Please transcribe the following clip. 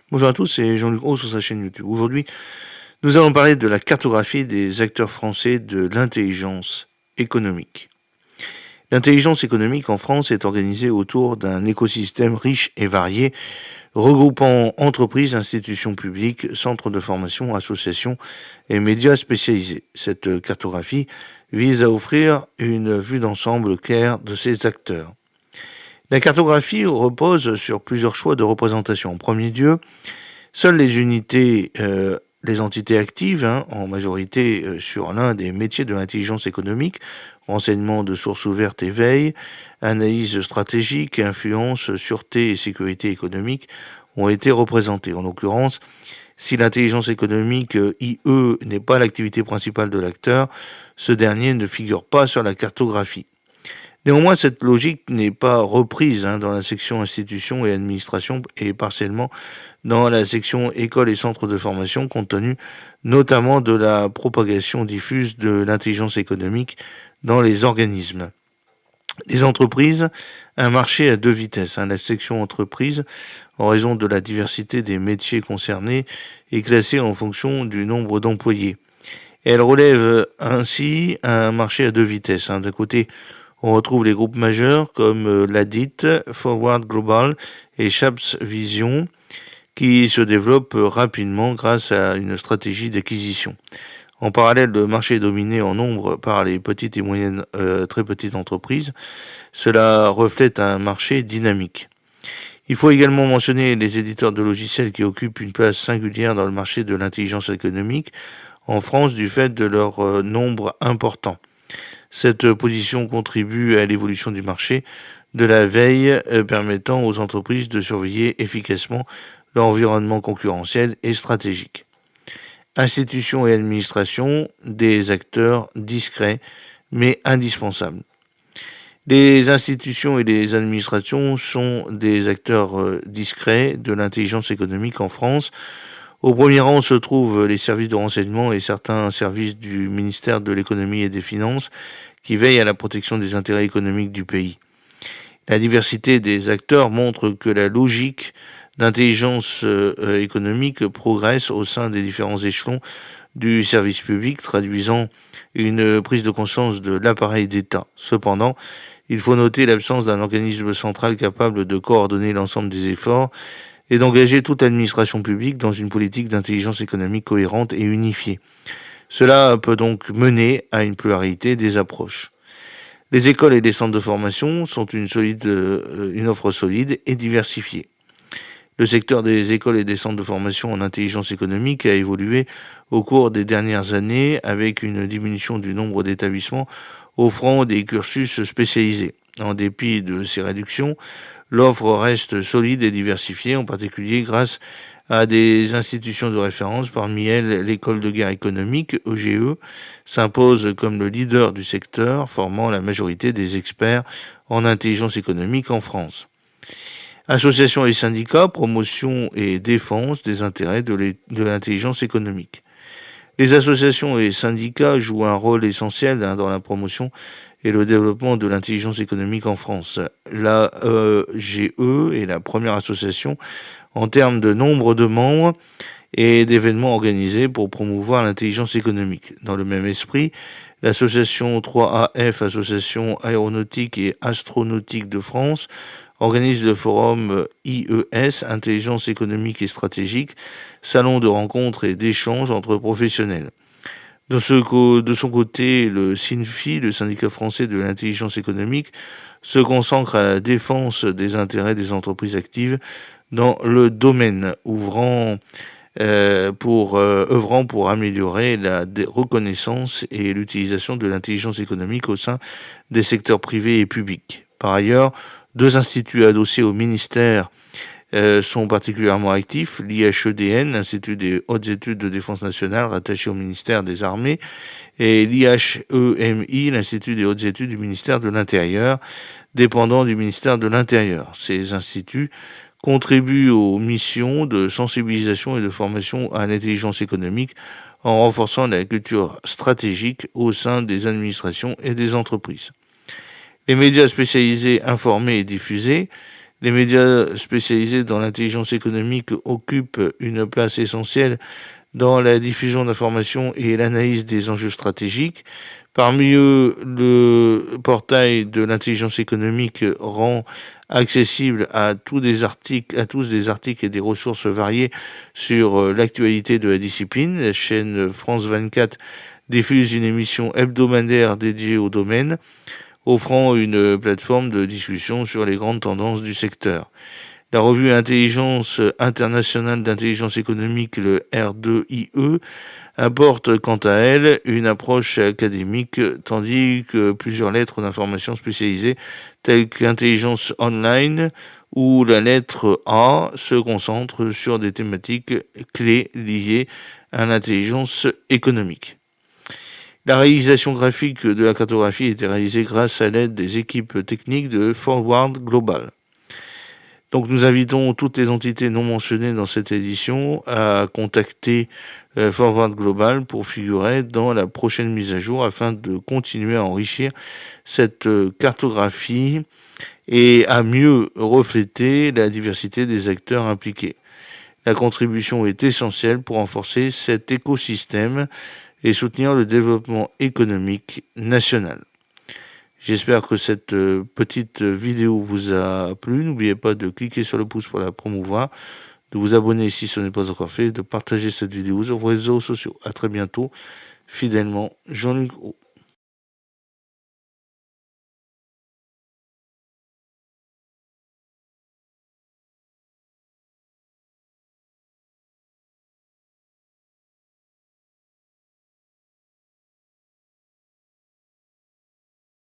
Bonjour à tous, c'est Jean-Luc Roux sur sa chaîne YouTube. Aujourd'hui, nous allons parler de la cartographie des acteurs français de l'intelligence économique. L'intelligence économique en France est organisée autour d'un écosystème riche et varié, regroupant entreprises, institutions publiques, centres de formation, associations et médias spécialisés. Cette cartographie vise à offrir une vue d'ensemble claire de ces acteurs. La cartographie repose sur plusieurs choix de représentation. En premier lieu, seules les unités, les entités actives, en majorité sur l'un des métiers de l'intelligence économique, renseignement de sources ouvertes et veille, analyse stratégique, influence, sûreté et sécurité économique, ont été représentées. En l'occurrence, si l'intelligence économique, IE, n'est pas l'activité principale de l'acteur, ce dernier ne figure pas sur la cartographie. Néanmoins, cette logique n'est pas reprise dans la section institutions et administration et partiellement dans la section écoles et centres de formation, compte tenu notamment de la propagation diffuse de l'intelligence économique dans les organismes. Les entreprises, un marché à deux vitesses. La section entreprise, en raison de la diversité des métiers concernés, est classée en fonction du nombre d'employés. Elle relève ainsi un marché à deux vitesses. D'un côté, on retrouve les groupes majeurs comme l'ADIT, Forward Global et Chaps Vision, qui se développent rapidement grâce à une stratégie d'acquisition. En parallèle, le marché est dominé en nombre par les petites et moyennes très petites entreprises. Cela reflète un marché dynamique. Il faut également mentionner les éditeurs de logiciels qui occupent une place singulière dans le marché de l'intelligence économique en France du fait de leur nombre important. Cette position contribue à l'évolution du marché de la veille permettant aux entreprises de surveiller efficacement l'environnement concurrentiel et stratégique. Institutions et administrations, des acteurs discrets mais indispensables. Les institutions et les administrations sont des acteurs discrets de l'intelligence économique en France. Au premier rang se trouvent les services de renseignement et certains services du ministère de l'économie et des finances qui veillent à la protection des intérêts économiques du pays. La diversité des acteurs montre que la logique d'intelligence économique progresse au sein des différents échelons du service public, traduisant une prise de conscience de l'appareil d'État. Cependant, il faut noter l'absence d'un organisme central capable de coordonner l'ensemble des efforts et d'engager toute l'administration publique dans une politique d'intelligence économique cohérente et unifiée. Cela peut donc mener à une pluralité des approches. Les écoles et les centres de formation sont une offre solide et diversifiée. Le secteur des écoles et des centres de formation en intelligence économique a évolué au cours des dernières années avec une diminution du nombre d'établissements offrant des cursus spécialisés. En dépit de ces réductions, l'offre reste solide et diversifiée, en particulier grâce à des institutions de référence. Parmi elles, l'école de guerre économique, EGE, s'impose comme le leader du secteur, formant la majorité des experts en intelligence économique en France. Associations et syndicats, promotion et défense des intérêts de l'intelligence économique. Les associations et syndicats jouent un rôle essentiel dans la promotion et le développement de l'intelligence économique en France. La EGE est la première association en termes de nombre de membres et d'événements organisés pour promouvoir l'intelligence économique. Dans le même esprit, l'association 3AF, Association aéronautique et astronautique de France, organise le forum IES, Intelligence économique et stratégique, salon de rencontres et d'échanges entre professionnels. De son côté, le SINFI, le syndicat français de l'intelligence économique, se consacre à la défense des intérêts des entreprises actives dans le domaine, œuvrant pour améliorer la reconnaissance et l'utilisation de l'intelligence économique au sein des secteurs privés et publics. Par ailleurs, deux instituts adossés au ministère sont particulièrement actifs, l'IHEDN, l'Institut des hautes études de défense nationale rattaché au ministère des Armées, et l'IHEMI, l'Institut des hautes études du ministère de l'Intérieur, dépendant du ministère de l'Intérieur. Ces instituts contribuent aux missions de sensibilisation et de formation à l'intelligence économique en renforçant la culture stratégique au sein des administrations et des entreprises. Les médias spécialisés informés et diffusés, Les médias spécialisés dans l'intelligence économique occupent une place essentielle dans la diffusion d'informations et l'analyse des enjeux stratégiques. Parmi eux, le portail de l'intelligence économique rend accessible à tous des articles et des ressources variées sur l'actualité de la discipline. La chaîne France 24 diffuse une émission hebdomadaire dédiée au domaine, offrant une plateforme de discussion sur les grandes tendances du secteur. La revue Intelligence internationale d'intelligence économique, le R2IE, apporte quant à elle une approche académique, tandis que plusieurs lettres d'information spécialisées, telles qu'Intelligence Online ou la lettre A, se concentrent sur des thématiques clés liées à l'intelligence économique. La réalisation graphique de la cartographie a été réalisée grâce à l'aide des équipes techniques de Forward Global. Donc nous invitons toutes les entités non mentionnées dans cette édition à contacter Forward Global pour figurer dans la prochaine mise à jour afin de continuer à enrichir cette cartographie et à mieux refléter la diversité des acteurs impliqués. La contribution est essentielle pour renforcer cet écosystème et soutenir le développement économique national. J'espère que cette petite vidéo vous a plu. N'oubliez pas de cliquer sur le pouce pour la promouvoir, de vous abonner si ce n'est pas encore fait, de partager cette vidéo sur vos réseaux sociaux. À très bientôt. Fidèlement, Jean-Luc Roux.